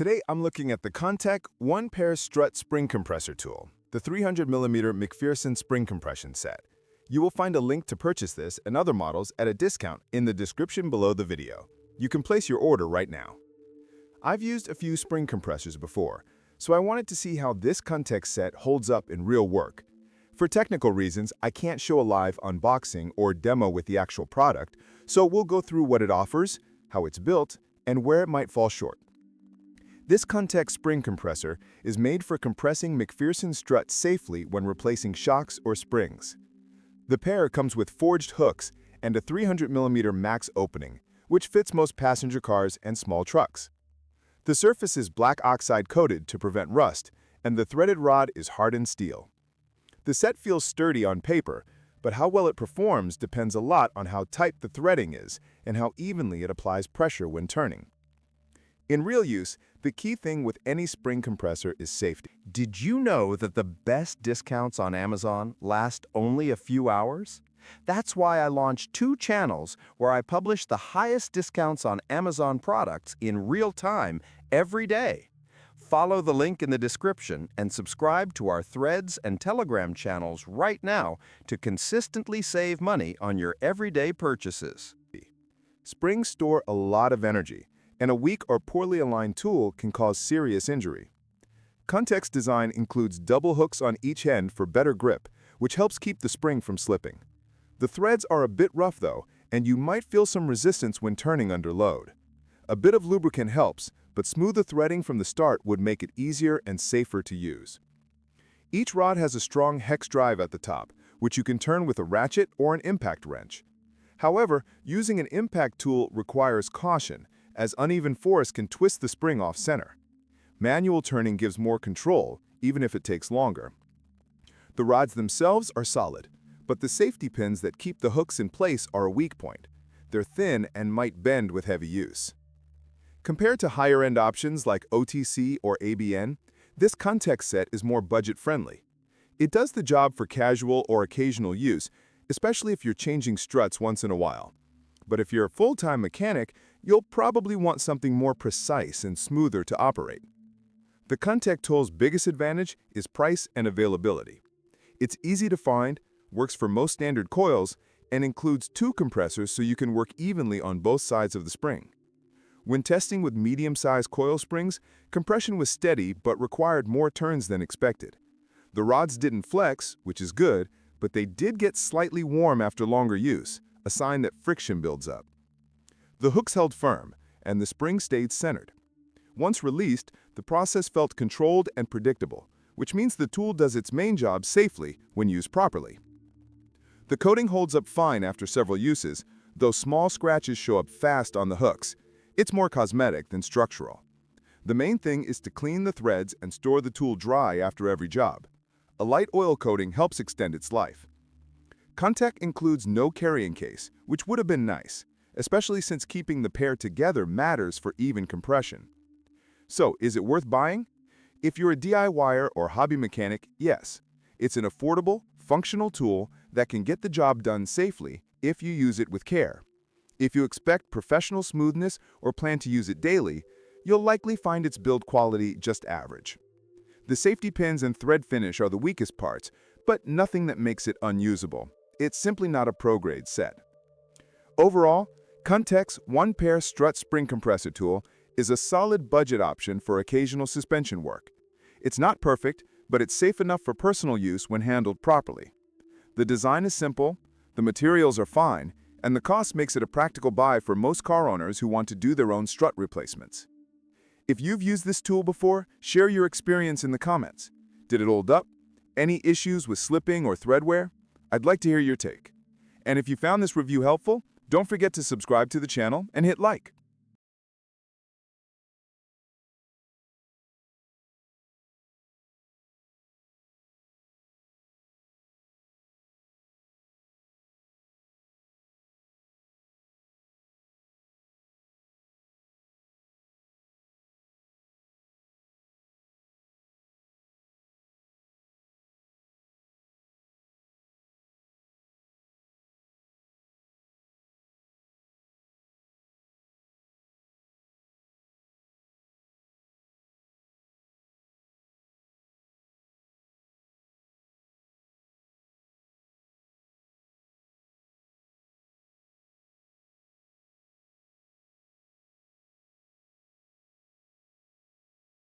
Today, I'm looking at the Kuntec one-pair strut spring compressor tool, the 300mm McPherson spring compression set. You will find a link to purchase this and other models at a discount in the description below the video. You can place your order right now. I've used a few spring compressors before, so I wanted to see how this Kuntec set holds up in real work. For technical reasons, I can't show a live unboxing or demo with the actual product, so we'll go through what it offers, how it's built, and where it might fall short. This Kuntec spring compressor is made for compressing McPherson struts safely when replacing shocks or springs. The pair comes with forged hooks and a 300mm max opening, which fits most passenger cars and small trucks. The surface is black oxide coated to prevent rust, and the threaded rod is hardened steel. The set feels sturdy on paper, but how well it performs depends a lot on how tight the threading is and how evenly it applies pressure when turning. In real use, the key thing with any spring compressor is safety. Did you know that the best discounts on Amazon last only a few hours? That's why I launched 2 channels where I publish the highest discounts on Amazon products in real time every day. Follow the link in the description and subscribe to our Threads and Telegram channels right now to consistently save money on your everyday purchases. Springs store a lot of energy, and a weak or poorly aligned tool can cause serious injury. Kuntec's design includes double hooks on each end for better grip, which helps keep the spring from slipping. The threads are a bit rough though, and you might feel some resistance when turning under load. A bit of lubricant helps, but smoother threading from the start would make it easier and safer to use. Each rod has a strong hex drive at the top, which you can turn with a ratchet or an impact wrench. However, using an impact tool requires caution, as uneven force can twist the spring off center. Manual turning gives more control, even if it takes longer. The rods themselves are solid, but the safety pins that keep the hooks in place are a weak point. They're thin and might bend with heavy use. Compared to higher-end options like OTC or ABN, this Kuntec set is more budget-friendly. It does the job for casual or occasional use, especially if you're changing struts once in a while. But if you're a full-time mechanic, you'll probably want something more precise and smoother to operate. The Kuntec tool's biggest advantage is price and availability. It's easy to find, works for most standard coils, and includes 2 compressors so you can work evenly on both sides of the spring. When testing with medium-sized coil springs, compression was steady but required more turns than expected. The rods didn't flex, which is good, but they did get slightly warm after longer use, a sign that friction builds up. The hooks held firm, and the spring stayed centered. Once released, the process felt controlled and predictable, which means the tool does its main job safely when used properly. The coating holds up fine after several uses, though small scratches show up fast on the hooks. It's more cosmetic than structural. The main thing is to clean the threads and store the tool dry after every job. A light oil coating helps extend its life. Kuntec includes no carrying case, which would have been nice, especially since keeping the pair together matters for even compression. So, is it worth buying? If you're a DIYer or hobby mechanic, yes. It's an affordable, functional tool that can get the job done safely if you use it with care. If you expect professional smoothness or plan to use it daily, you'll likely find its build quality just average. The safety pins and thread finish are the weakest parts, but nothing that makes it unusable. It's simply not a pro-grade set. Overall, Kuntec's one-pair strut spring compressor tool is a solid budget option for occasional suspension work. It's not perfect, but it's safe enough for personal use when handled properly. The design is simple, the materials are fine, and the cost makes it a practical buy for most car owners who want to do their own strut replacements. If you've used this tool before, share your experience in the comments. Did it hold up? Any issues with slipping or thread wear? I'd like to hear your take. And if you found this review helpful, don't forget to subscribe to the channel and hit like.